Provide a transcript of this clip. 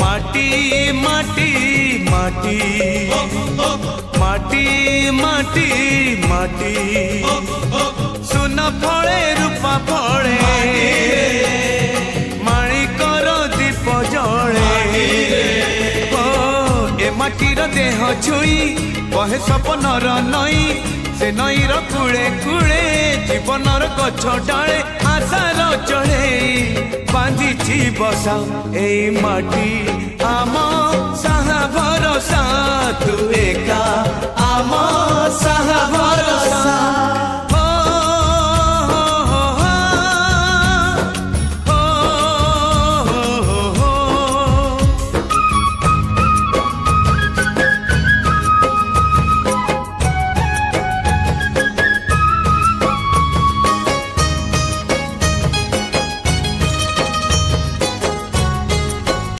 माटी माटी माटी माटी माटी माटी सुन फले रूपा फले माणिकर दीप जले ए माटीर देह छुई बहे सपनर नई से नईर कूले कूले जीवनर गछ डाले आशार चढ़े बांधी बसा ए माटी आम साहा भरोसा तू एका आम साहा